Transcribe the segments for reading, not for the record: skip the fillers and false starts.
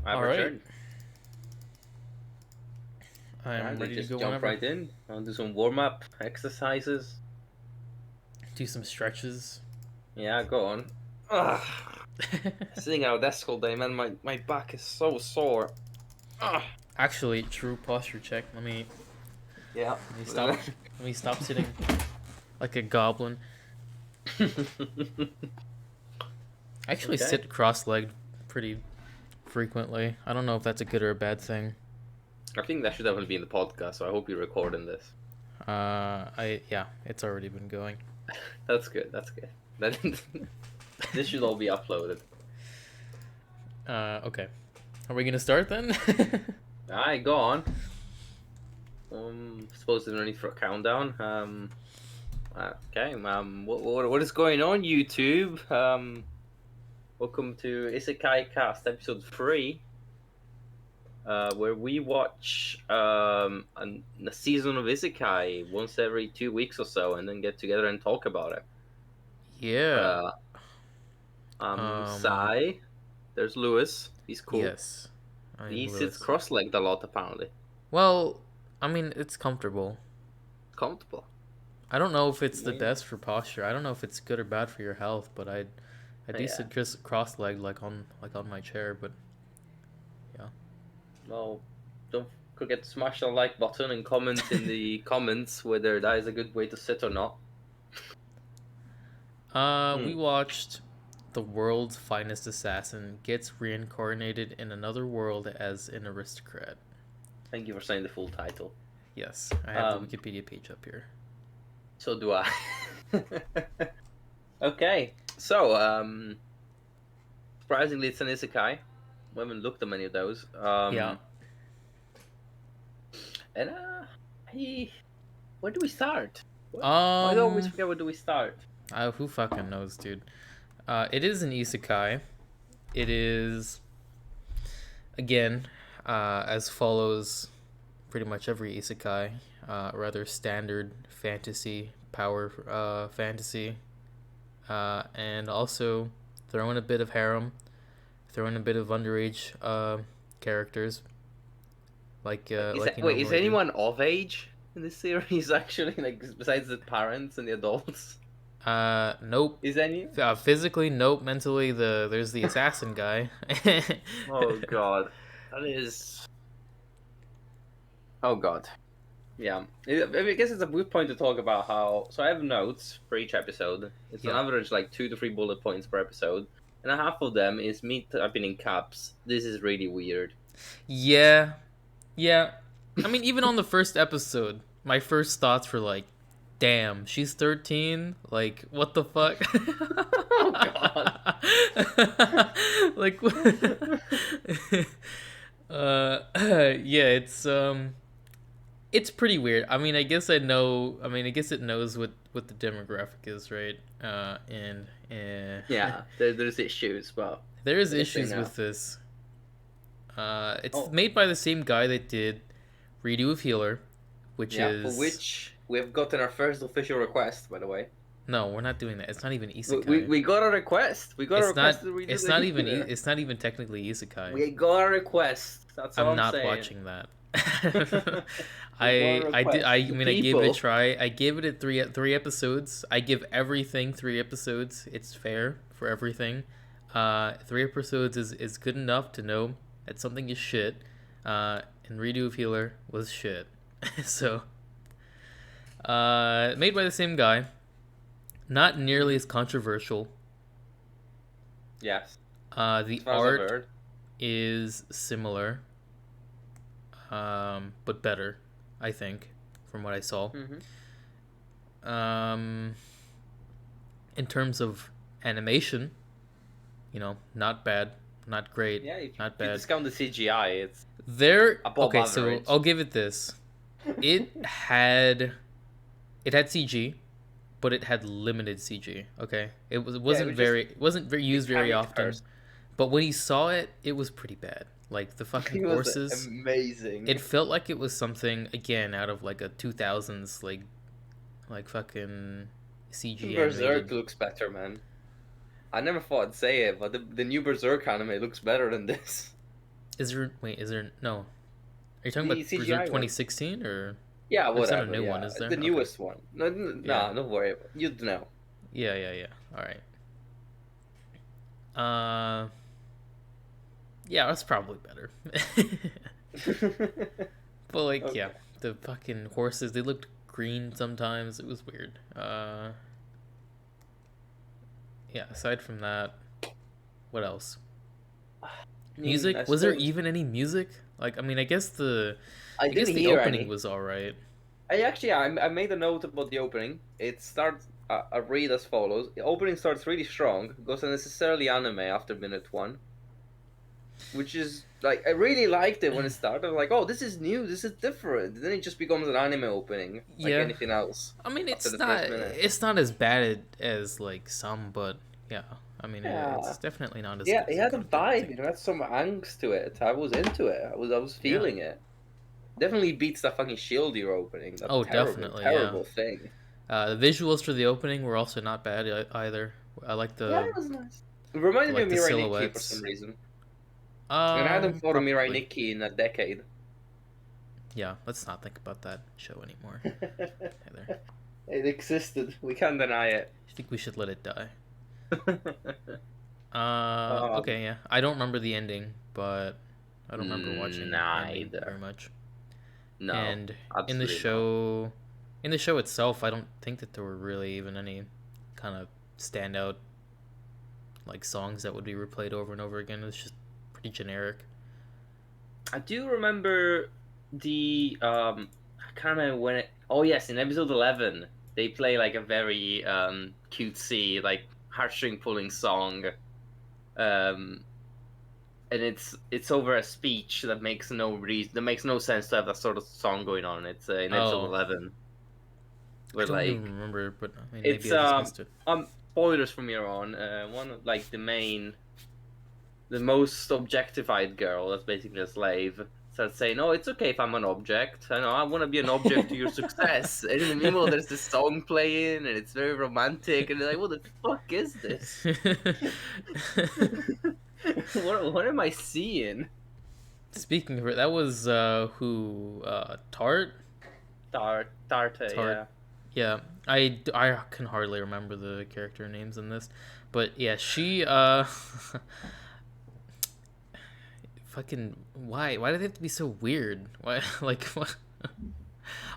I've All right, returned. I'm Alright, we ready to just go jump whenever. right in. I'll do some warm up exercises. Do some stretches. Yeah, go on. Ugh. Sitting at a desk all day, man, my back is so sore. Ugh. Actually, true posture check. Yeah. Let me stop. Let me stop sitting like a goblin. I actually Okay. sit cross-legged pretty frequently. I don't know if that's a good or a bad thing. I think that should definitely be in the podcast, so I hope you're recording this. Yeah, it's already been going. That's good, that's good. Then this should all be uploaded. Okay. Are we gonna start then? Alright, go on. Suppose there's no need for a countdown. Okay. What is going on, YouTube? Welcome to Isekaicast episode 3, where we watch a season of Isekai once every 2 weeks or so, and then get together and talk about it. Yeah. Uh, Um. Sai, there's Lewis. He's cool. Yes. I am He sits Lewis. cross-legged a lot, apparently. Well, I mean, it's comfortable. Comfortable. I don't know if I it's the mean, best for posture. I don't know if it's good or bad for your health, but I do yeah. sit just cross-legged like on my chair, but yeah. Well, don't forget to smash the like button and comment in the comments whether that is a good way to sit or not. We Hmm. watched the world's finest assassin gets reincarnated in another world as an aristocrat. Thank you for saying the full title. Yes, I have the Um, Wikipedia page up here. so do I. Okay, so surprisingly, it's an isekai. We haven't looked at many of those. Yeah. And where do we start? I always Um, forget where do we start. who fucking knows, dude? It is an isekai. It is again, as follows pretty much every isekai, rather standard fantasy, power fantasy, and also throw in a bit of harem, throw in a bit of underage characters, like you Wait, is normally do. anyone of age in this series actually? Like besides the parents and the adults, Nope. is any? Physically, nope. Mentally, there's the assassin guy. Oh God, that is. Oh God. Yeah, I guess it's a good point to talk about how. So I have notes for each episode. It's on Yeah. average like 2 to 3 bullet points per episode, and half of them is me typing in caps. This is really weird. Yeah. Yeah. I mean, even on the first episode, my first thoughts were like, damn, she's 13? Like, what the fuck? Oh God. Like, yeah, it's pretty weird. I mean, I guess I know. I mean, I guess it knows what the demographic is, right? And Yeah, there's issues, but there is I guess they issues know. with this. It's Oh, made by the same guy that did Redo of Healer, which yeah, for is which we have gotten our first official request, by the way. no, we're not doing that. It's not even We, isekai. we got a request. We got a It's request not. to redo It's the not even. healer. It's not even technically isekai. We got a request. That's all I'm I'm not saying. watching that. We got a I did. request. I The mean, I gave it a people. try. I gave it a three episodes. I give everything 3 episodes. It's fair for everything. 3 episodes is good enough to know that something is shit. And Redo of Healer was shit. So, made by the same guy. Not nearly as controversial. Yes, as The far as I've art heard. is similar, but better, I think, from what I saw. Mm-hmm. Um, in terms of animation, not bad, not great, Yeah, if not you bad. discount the CGI, it's There, above okay, so average. I'll give it this. It had, it had CG, but it had limited CG. Okay, it Yeah, it wasn't was just the used very often. characters. But when he saw it, it was pretty bad. Like the fucking It was horses. amazing. It felt like it was something again out of like a 2000s like fucking CG Berserk animated. looks better, man. I never thought I'd say it, but the new Berserk anime looks better than this. Is there no? Are you talking The about Berserk CGI one. 2016 or? Yeah, It's not a whatever. new one, Yeah, is there? the Okay. newest one. No, Yeah. no, don't worry. You'd know. Yeah. All right. Uh, yeah, that's probably better. But like, yeah, Okay. the fucking horses, they looked green sometimes. It was weird. Yeah. Aside from that, what else? I mean, I Music? Was there suppose even any music? Like, I mean, I I guess didn't the hear opening any. was all right. I made a note about the opening. It starts. I read as follows: the opening starts really strong, goes unnecessarily anime after minute one, which is like I really liked it when it started. I'm like, oh, this is new, this is different. And then it just becomes an anime opening, like Yeah. anything else. I mean, After the first minute, it's not as bad as like some, but yeah. I mean, yeah, it's definitely not as yeah, good it as it had a could have been, I vibe. think. It had some angst to it. I was into it. I was Yeah. feeling it. Definitely beats that fucking Shield Hero opening. That Oh, terrible, definitely, yeah. terrible thing. The visuals for the opening were also not bad either. I like Yeah, it was nice. It reminded me of the Mirai Nikki for some silhouettes. reason. And I hadn't thought of Mirai Probably. Nikki in a decade. Yeah, let's not think about that show anymore. Either. It existed. We can't deny it. I think we should let it die. um, Okay, yeah. I don't remember the ending, but I don't remember watching the ending very neither. much. No, And absolutely not. in the show itself, I don't think that there were really even any kind of standout like songs that would be replayed over and over again. It was just pretty generic. I do remember the I can't remember when it. Oh yes, in episode 11, they play like a very cutesy, like heartstring pulling song. Um, and it's over a speech that makes no reason, that makes no sense to have that sort of song going on. It's in episode Oh, 11, I where don't even like remember, but I mean, it's maybe I just missed it. spoilers from here on. One of like the most objectified girl, that's basically a slave, starts saying, "Oh, it's okay if I'm an object. I know I want to be an object to your success." And in the meanwhile, there's this song playing, and it's very romantic, and they're like, "What the fuck is this? What am I seeing?" Speaking of it, that was who Tarte, Tart. yeah. Yeah, I can hardly remember the character names in this, but yeah, she fucking why do they have to be so weird? Why like what?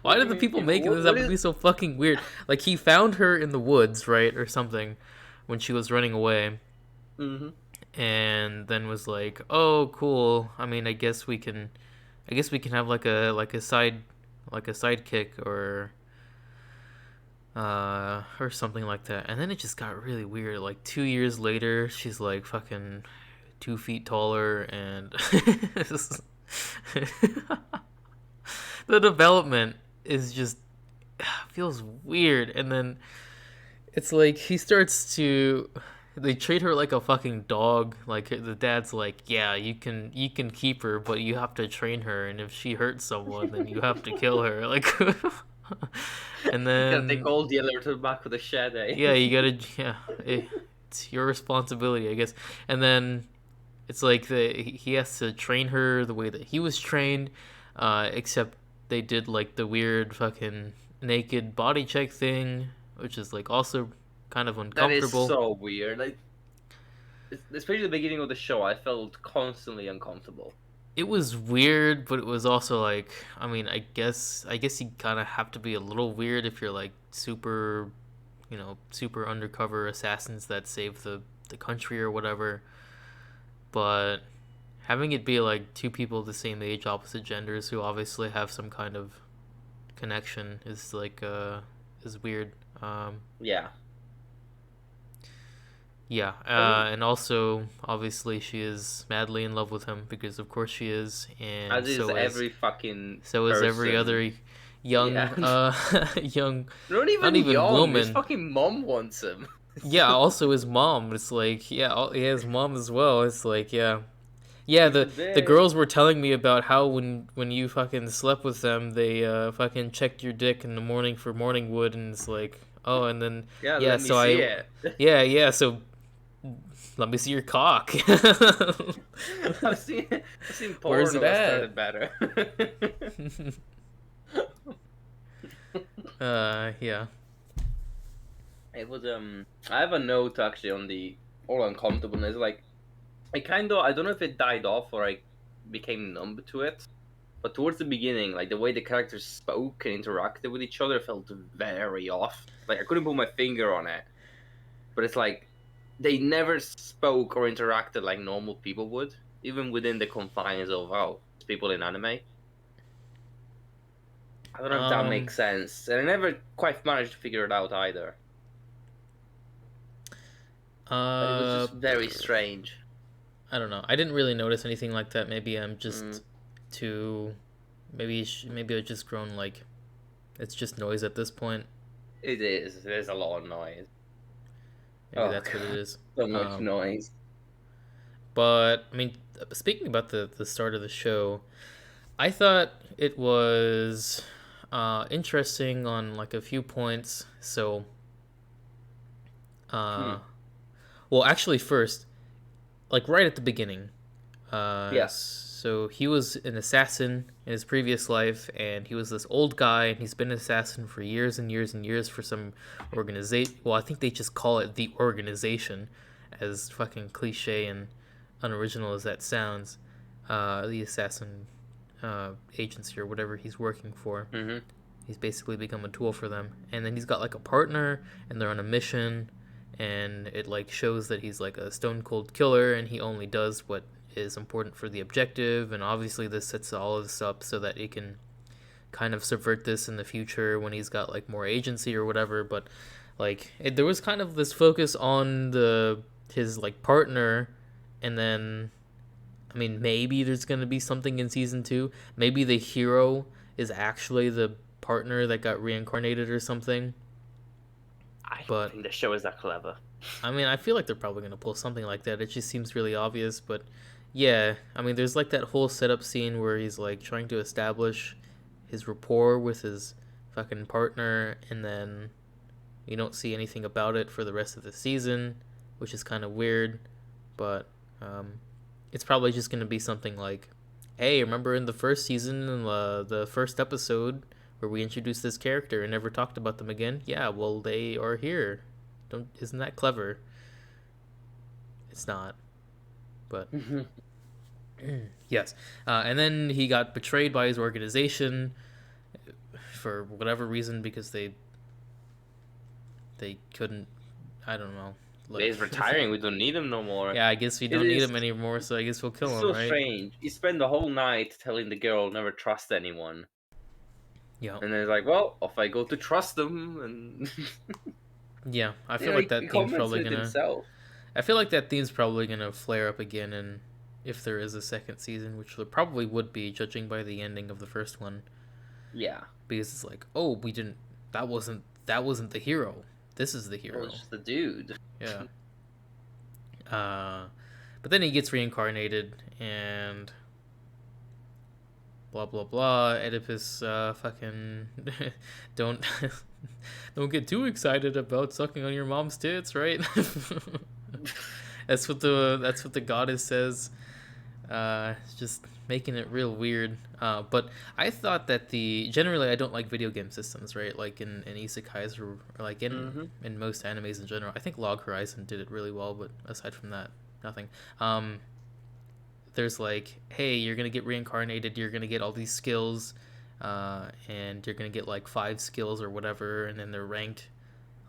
Why What do did you the mean? people making this What have to is? be so fucking weird? Like he found her in the woods, right, or something, when she was running away, Mm-hmm. and then was like, "Oh, cool. I mean, I guess we can have like a sidekick or something like that." And then it just got really weird. Like 2 years later, she's like fucking 2 feet taller, and the development is just feels weird. And then it's like he starts to they treat her like a fucking dog. Like the dad's like, yeah, you can keep her, but you have to train her, and if she hurts someone, then you have to kill her. Like, and You gotta take then all the other to the back of the shed, eh? yeah, you gotta it's your responsibility, I guess. And then it's like he has to train her the way that he was trained, except they did like the weird fucking naked body check thing, which is like also kind of That is uncomfortable. so weird. Like, especially the beginning of the show, I felt constantly uncomfortable. It was weird, but it was also like, I mean, I guess you kind of have to be a little weird if you're like super, super undercover assassins that save the country or whatever. But having it be like two people the same age, opposite genders, who obviously have some kind of connection is like is weird. Yeah. Yeah, I mean, and also obviously she is madly in love with him because of course she is, and as is every fucking so is every person. other young Yeah. young, Not not even even young. His woman. fucking mom wants him. Yeah, also his mom. It's like yeah, his mom as well. It's like yeah. He's a The bit. girls were telling me about how when you fucking slept with them, they fucking checked your dick in the morning for morning wood, and it's like oh, and then Yeah, yeah, let me so see I it. yeah, so Let me see your cock. I've seen Where's porn it that at? started better. Yeah. It was I have a note actually on the all uncomfortableness. Like I don't know if it died off or I became numb to it. But towards the beginning, like the way the characters spoke and interacted with each other felt very off. Like I couldn't put my finger on it, but it's like they never spoke or interacted like normal people would, even within the confines of people in anime. I don't know if that Um. makes sense, and I never quite managed to figure it out either. But it was Uh. just very strange. I don't know. I didn't really notice anything like that. Maybe I'm Mm, just too. Maybe I've just grown like. It's just noise at this point. it is. There's a lot of noise. Maybe Oh that's what it god, is. so much Um. noise. But I mean, speaking about the start of the show, I thought it was interesting on like a few points. So, Hmm. uh, well, actually, first, like right at the beginning, Yeah. so he was an assassin in his previous life, and he was this old guy, and he's been an assassin for years and years and years for some organization. Well, I think they just call it the organization, as fucking cliche and unoriginal as that sounds. The assassin agency or whatever he's working for. Mm-hmm. He's basically become a tool for them, and then he's got like a partner, and they're on a mission, and it like shows that he's like a stone cold killer, and he only does what is important for the objective. And obviously this sets all of this up so that it can kind of subvert this in the future when he's got like more agency or whatever. But like there was kind of this focus on the his like partner, and then I mean, maybe there's gonna be something in season 2. Maybe the hero is actually the partner that got reincarnated or something. I don't But think the show is that clever. I mean, I feel like they're probably gonna pull something like that. It just seems really obvious. But yeah, I mean, there's like that whole setup scene where he's like trying to establish his rapport with his fucking partner, and then you don't see anything about it for the rest of the season, which is kind of weird. But it's probably just going to be something like, hey, remember in the first season, in the first episode, where we introduced this character and never talked about them again? Yeah, well, they are here. Don't Isn't that clever? It's not, but yes. And then he got betrayed by his organization for whatever reason, because they couldn't. I don't know. He's retiring. We don't need him no more. Yeah, I guess we It don't need is. him anymore, so I guess we'll It's kill him, so right? strange. You spend the whole night telling the girl never trust anyone, Yeah. and then it's like, well, if I go to trust them, and Yeah, I you feel know, like he that theme's comments probably it gonna. himself. I feel like that theme's probably gonna flare up again, and if there is a second season, which there probably would be, judging by the ending of the first one, Yeah, because it's like, oh, we didn't. That wasn't the hero. This is the it was hero. just the dude. Yeah. But then he gets reincarnated, and blah blah blah. Oedipus, fucking don't don't get too excited about sucking on your mom's tits, right? That's what the goddess says. It's just making it real weird. But I thought that generally I don't like video game systems, right? Like in isekais, or like Mm-hmm. in most animes in general. I think Log Horizon did it really well, but aside from that, nothing. There's like, hey, you're gonna get reincarnated, you're gonna get all these skills, and you're gonna get like 5 skills or whatever, and then they're ranked.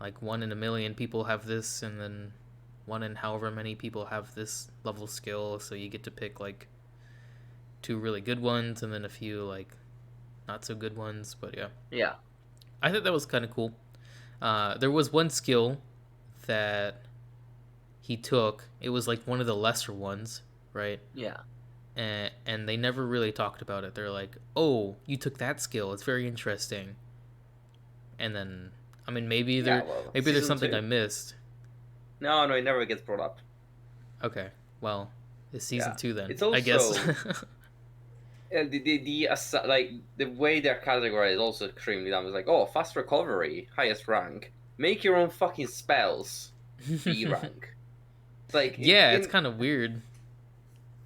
Like 1 in a million people have this, and then 1 in however many people have this level skill. So you get to pick like 2 really good ones, and then a few like not so good ones. But yeah, Yeah. I thought that was kind of cool. There was one skill that he took. It was like one of the lesser ones, right? Yeah. And they never really talked about it. They're like, "Oh, you took that skill. It's very interesting." And then, I mean, maybe Yeah. Well, there's season something two. I missed. No, it never gets brought up. Okay, well, it's season Yeah. 2 then, It's I guess. also like the way they're categorized is also extremely dumb. It's like, oh, fast recovery, highest rank. Make your own fucking spells. B rank. It's like Yeah, it's kind of weird.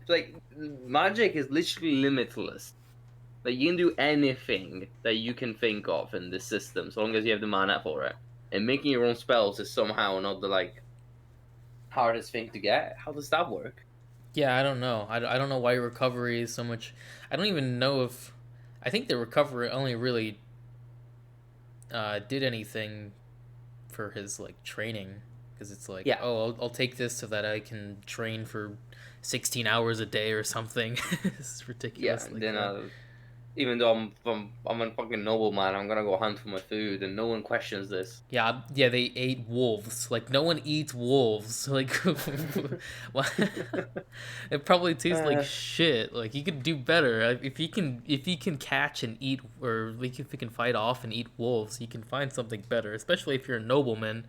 it's like magic is literally limitless. Like you can do anything that you can think of in this system, so long as you have the mana for it. And making your own spells is somehow not the like hardest thing to get. How does that work? Yeah, I don't know. I don't know why recovery is so much. I don't even know if. I think the recovery only really did anything for his like training, because it's like, Yeah, oh, I'll take this so that I can train for 16 hours a day or something. It's yeah. ridiculous And like then that. even though I'm a fucking nobleman, I'm gonna go hunt for my food, and no one questions this. Yeah, yeah, they ate wolves. Like no one eats wolves. Like, what? It probably tastes like uh, shit. Like you could do better if you can catch and eat, or like if you can fight off and eat wolves. You can find something better, especially if you're a nobleman,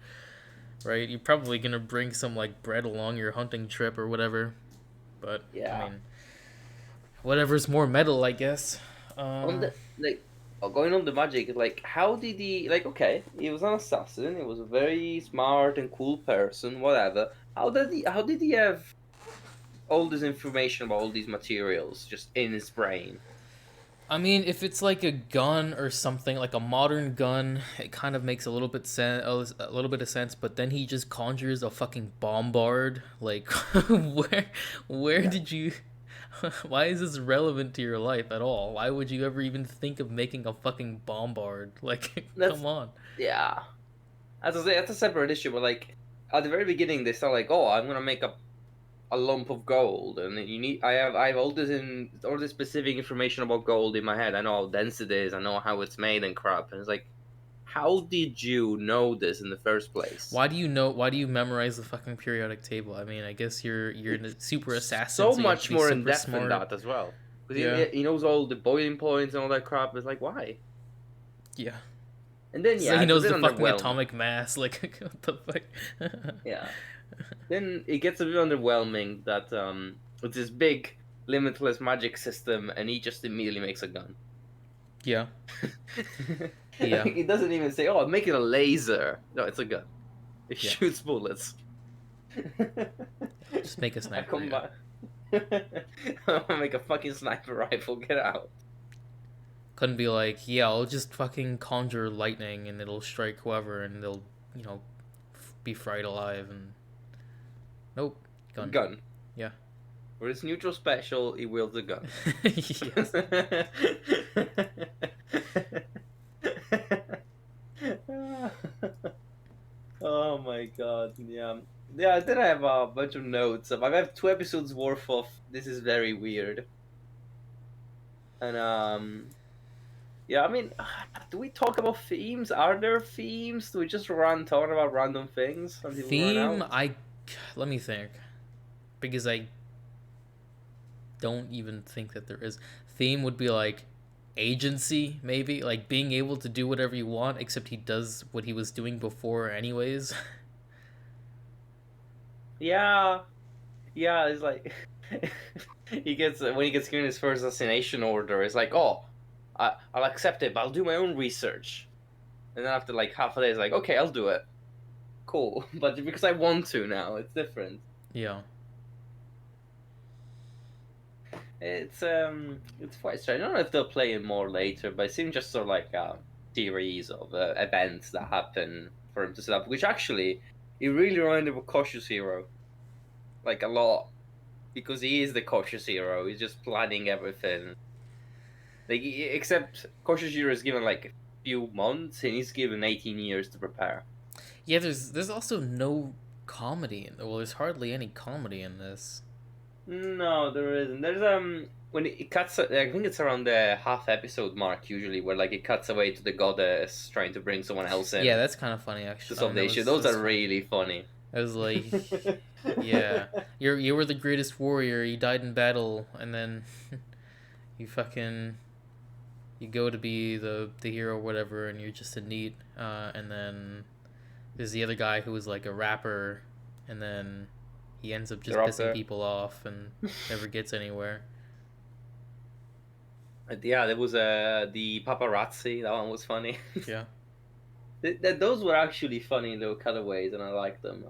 right? You're probably gonna bring some like bread along your hunting trip or whatever. But I yeah. mean, whatever's more metal, I guess. On Uh, the like going on the magic, like how did he like? Okay, he was an assassin. He was a very smart and cool person. Whatever. How did he have all this information about all these materials just in his brain? I mean, if it's like a gun or something, like a modern gun, it kind of makes a little bit a little bit of sense. But then he just conjures a fucking bombard. Like, where Yeah, did you? Why is this relevant to your life at all? Why would you ever even think of making a fucking bombard? Like, that's come on. yeah. As I say, that's a separate issue. But like at the very beginning, they start like, "Oh, I'm gonna make a lump of gold, and you need. I have all this specific information about gold in my head. I know how dense it is. I know how it's made and crap." And it's like, how did you know this in the first place? Why do you know? Why do you memorize the fucking periodic table? I mean, I guess you're It's a super assassin, so so you have to much be more in super depth than smart. that as well. Because Yeah, he knows all the boiling points and all that crap. It's like, why? yeah. And then So yeah, he it's a knows bit the fucking underwhelming. atomic mass. Like, what the fuck? Yeah. Then it gets a bit underwhelming that it's this big limitless magic system, and he just immediately makes a gun. Yeah, Like, yeah, it doesn't even say, "Oh, I'm making a laser." No, it's a gun. It yeah. shoots bullets. Just make a I sniper. come Yeah. back. I'm gonna make a fucking sniper rifle. Get out. Couldn't be like, yeah, I'll just fucking conjure lightning and it'll strike whoever and they'll, you know, be fried alive and nope, gun. Gun. Yeah. For his neutral special, he wields a gun. Yes. Oh my god, yeah. Yeah, I did have a bunch of notes. I have 2 episodes worth of this is very weird. And yeah, I mean, do we talk about themes? Are there themes? Do we just run talking about random things until we run Theme, out? I let me think, because I don't even think that there is. Theme would be like agency, maybe, like being able to do whatever you want, except he does what he was doing before anyways. Yeah, yeah. It's like he gets when he gets given his first assassination order. It's like, oh, I'll accept it, but I'll do my own research. And then after like half a day, it's like, okay, I'll do it. Cool, but because I want to now, it's different. Yeah. It's quite strange. I don't know if they'll play it more later, but it seems just sort of like a series of events that happen for him to set up. Which actually, it really reminded me of Cautious Hero, like a lot, because he is the cautious hero. He's just planning everything. Like except cautious hero is given like a few months, and he's given 18 years to prepare. Yeah, there's also no comedy in, well, there's hardly any comedy in this. No, there isn't. There's when it cuts. I think it's around the half episode mark usually, where like it cuts away to the goddess trying to bring someone else Yeah, in that's kind of funny to actually. I solve mean, the issue. that Those was are funny. really funny. I was like, yeah, you were the greatest warrior. You died in battle, and then you fucking you go to be the hero or whatever, and you're just a neat. And then there's the other guy who was like a rapper, and then he ends up just They're up pissing there. people off and never gets anywhere. Yeah, there was the paparazzi. That one was funny. Yeah. Those were actually funny little cutaways, and I liked them.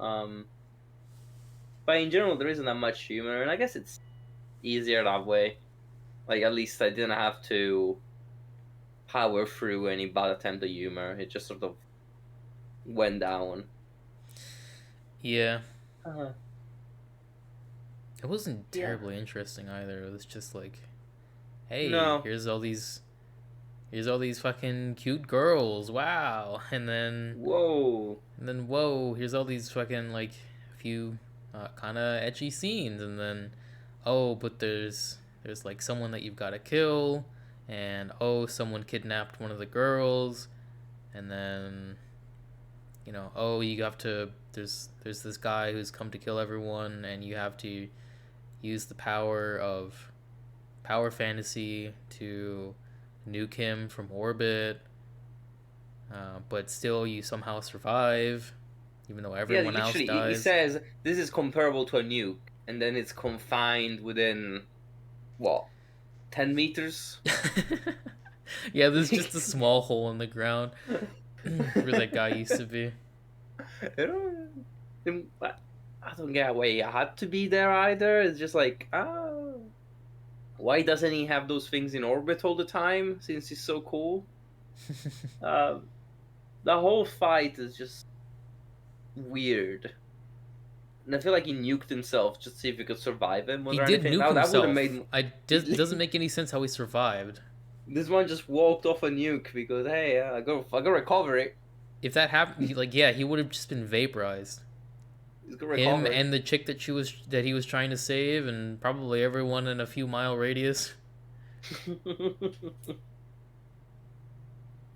but in general, there isn't that much humor, and I guess it's easier that way. Like, at least I didn't have to power through any bad attempt at humor. It just sort of went down. Yeah. Uh, It wasn't yeah. terribly interesting either. It was just like, hey, No. here's all these fucking cute girls. Wow. Whoa. And then whoa, here's all these fucking like a few kind of etchy scenes, and then oh, but there's like someone that you've got to kill, and oh, someone kidnapped one of the girls, and then oh, you have to there's this guy who's come to kill everyone, and you have to use the power of power fantasy to nuke him from orbit, but still you somehow survive, even though everyone else literally, he dies. says this is comparable to a nuke, and then it's confined within what, 10 meters? Yeah, there's just a small hole in the ground where that guy used to be. I don't get why he had to be there either. It's just like, why doesn't he have those things in orbit all the time? Since he's so cool. The whole fight is just weird. And I feel like he nuked himself just to see if he could survive him. He Or did anything. nuke That would have himself. made. Doesn't make any sense how he survived. This one just walked off a nuke because hey, I go recover it. If that happened, he would have just been vaporized. He's gonna recover Him it. and the chick that he was trying to save, and probably everyone in a few mile radius.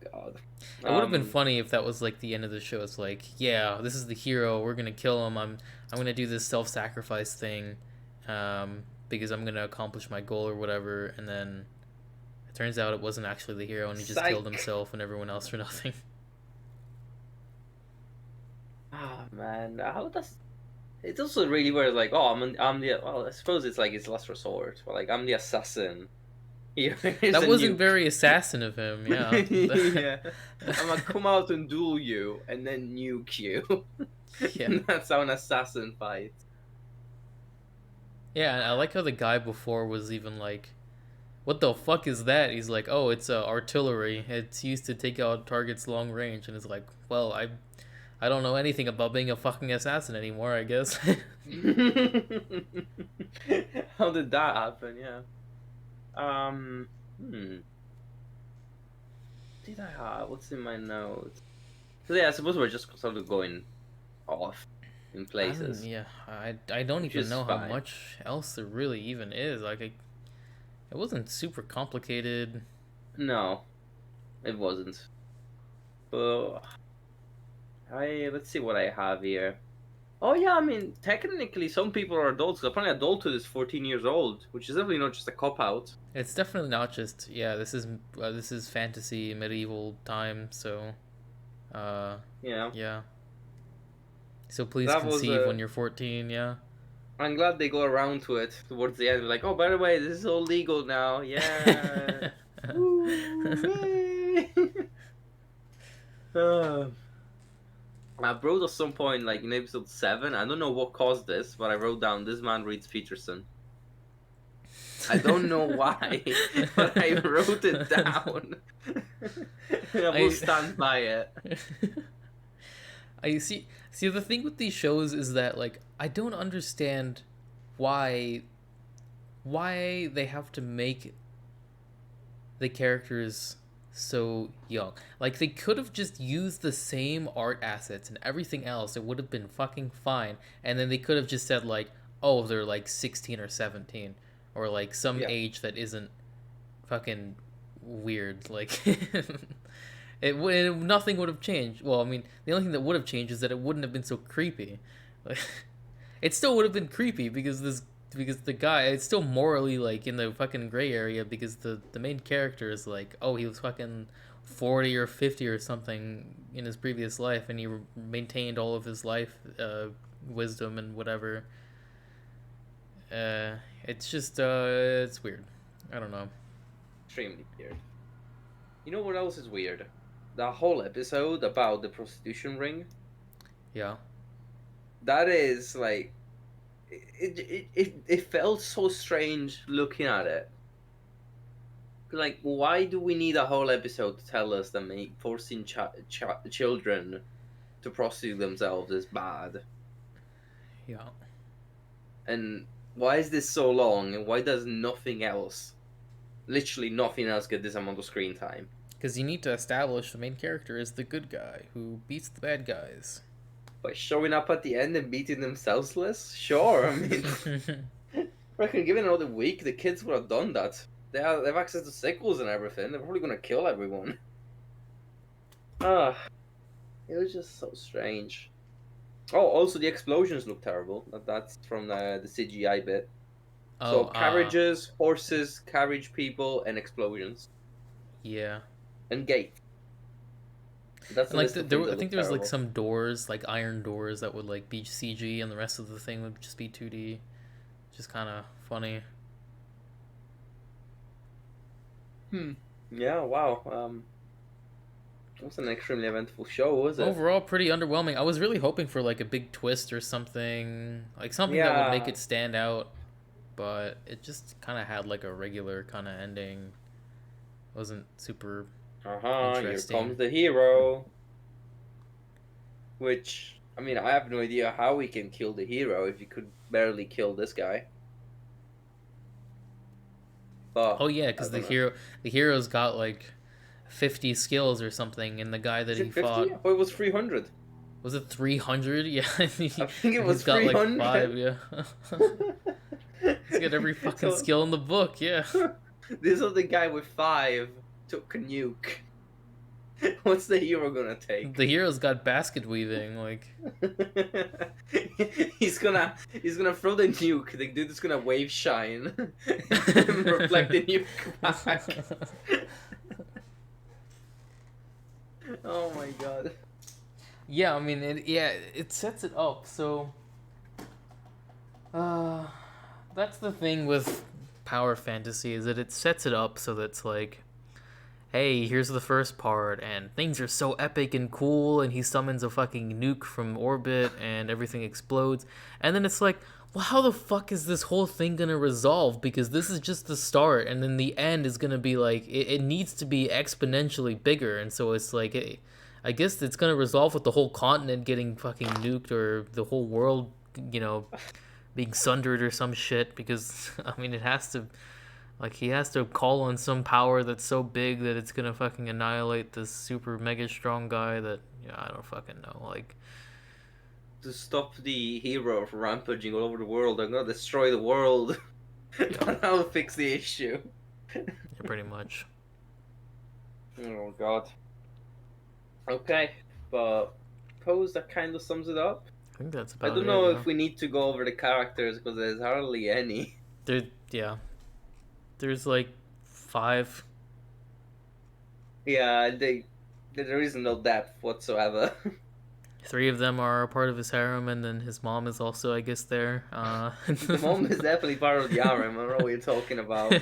God. It would have been funny if that was like the end of the show. It's like, yeah, this is the hero. We're gonna kill him. I'm gonna do this self-sacrifice thing, because I'm gonna accomplish my goal or whatever. And then it turns out it wasn't actually the hero, and he just killed himself and everyone else for nothing. Ah, man, how does? It's also really weird. Like, oh, I'm the. Well, I suppose it's like his last resort. But like, I'm the assassin. That wasn't very assassin of him. Yeah. Yeah. I'm gonna come out and duel you and then nuke you. Yeah. That's how an assassin fights. Yeah, and I like how the guy before was even like, "What the fuck is that?" He's like, "Oh, it's artillery. It's used to take out targets long range." And it's like, "Well, I don't know anything about being a fucking assassin anymore, I guess." How did that happen? Yeah. Did I have what's in my notes? So yeah, I suppose we're just sort of going off in places. I don't Which even is know how fine. much else there really even is. Like, it wasn't super complicated. No, it wasn't. But let's see what I have here. Oh yeah, I mean technically some people are adults. Apparently adulthood is 14 years old, which is definitely not just a cop out. It's definitely not just this is fantasy medieval time, so Yeah. yeah. So please That was conceive when you're 14, yeah. I'm glad they go around to it towards the end. Like, oh, by the way, this is all legal now. Yeah. Woo, I wrote at some point, like in episode 7, I don't know what caused this, but I wrote down, this man reads Peterson. I don't know why, but I wrote it down. I will stand by it. I see the thing with these shows is that like I don't understand why they have to make the characters so young. Like, they could have just used the same art assets and everything else. It would have been fucking fine. And then they could have just said like, oh, they're like 16 or 17 or like some age that isn't fucking weird. Like nothing would have changed. Well, I mean, the only thing that would have changed is that it wouldn't have been so creepy. Like, it still would have been creepy because the guy, it's still morally like in the fucking gray area because the main character is like, oh, he was fucking 40 or 50 or something in his previous life, and he maintained all of his life wisdom and whatever. It's just it's weird. I don't know. Extremely weird. You know what else is weird? That whole episode about the prostitution ring. Yeah. That is like, it felt so strange looking at it. Like, why do we need a whole episode to tell us that forcing children to prostitute themselves is bad? Yeah. And why is this so long? And why does nothing else, literally nothing else, get this amount of screen time? Because you need to establish the main character is the good guy who beats the bad guys. By showing up at the end and beating them senseless? Sure, I mean, I reckon given another week, the kids would have done that. They have access to sickles and everything. They're probably gonna kill everyone. Ah, it was just so strange. Oh, also the explosions look terrible. That's from the CGI bit. So carriages, horses, carriage people, and explosions. Yeah. And gates. That's and like I think there was like some doors, like iron doors, that would like be CG, and the rest of the thing would just be 2D. Just kind of funny. Yeah. Wow. It was an extremely eventful show, was it? Overall, pretty underwhelming. I was really hoping for like a big twist or something, like something that would make it stand out, but it just kind of had like a regular kind of ending. It wasn't super interesting. Here comes the hero. Which, I mean, I have no idea how we can kill the hero if you could barely kill this guy. But oh yeah, because the hero's got like 50 skills or something, and the guy that he fought. Oh, it was 300. Was it 300? Yeah, I think it was 300. He's got like 5. Yeah. He's got every fucking skill in the book. Yeah. This other guy with 5 took a nuke. What's the hero gonna take? The hero's got basket weaving, like. he's gonna throw the nuke. The dude is gonna wave shine and reflect the nuke back. Oh my god. Yeah, I mean, it sets it up. So, that's the thing with power fantasy, is that it sets it up so that it's like, hey, here's the first part, and things are so epic and cool, and he summons a fucking nuke from orbit, and everything explodes, and then it's like, well, how the fuck is this whole thing gonna resolve? Because this is just the start, and then the end is gonna be like, it needs to be exponentially bigger, and so it's like, I guess it's gonna resolve with the whole continent getting fucking nuked, or the whole world, being sundered or some shit, because, I mean, it has to... Like, he has to call on some power that's so big that it's gonna fucking annihilate this super mega strong guy that, I don't fucking know, like... To stop the hero from rampaging all over the world, I'm gonna destroy the world. And I'll fix the issue. Yeah, pretty much. Oh god. Okay, but suppose that kind of sums it up. I think that's about it. I don't know if we need to go over the characters, because there's hardly any. There's like 5. Yeah, there is no depth whatsoever. 3 of them are a part of his harem, and then his mom is also, I guess, there. The mom is definitely part of the harem. I don't know what you're talking about.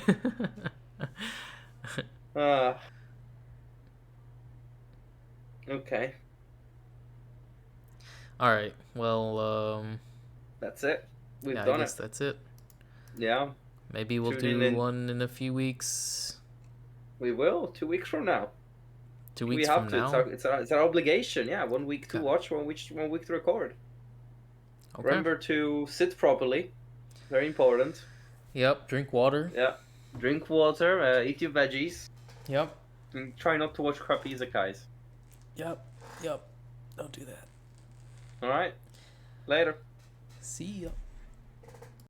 Okay. Alright, well, that's it. We've done it. I guess that's it. Yeah. Maybe we'll do one in a few weeks. We will, 2 weeks from now. 2 weeks from now? It's our obligation, yeah. 1 week to watch, 1 week to record. Okay. Remember to sit properly. Very important. Yep, drink water. Yeah, drink water, eat your veggies. Yep. And try not to watch crappy Isekais. Yep, don't do that. Alright, later. See ya.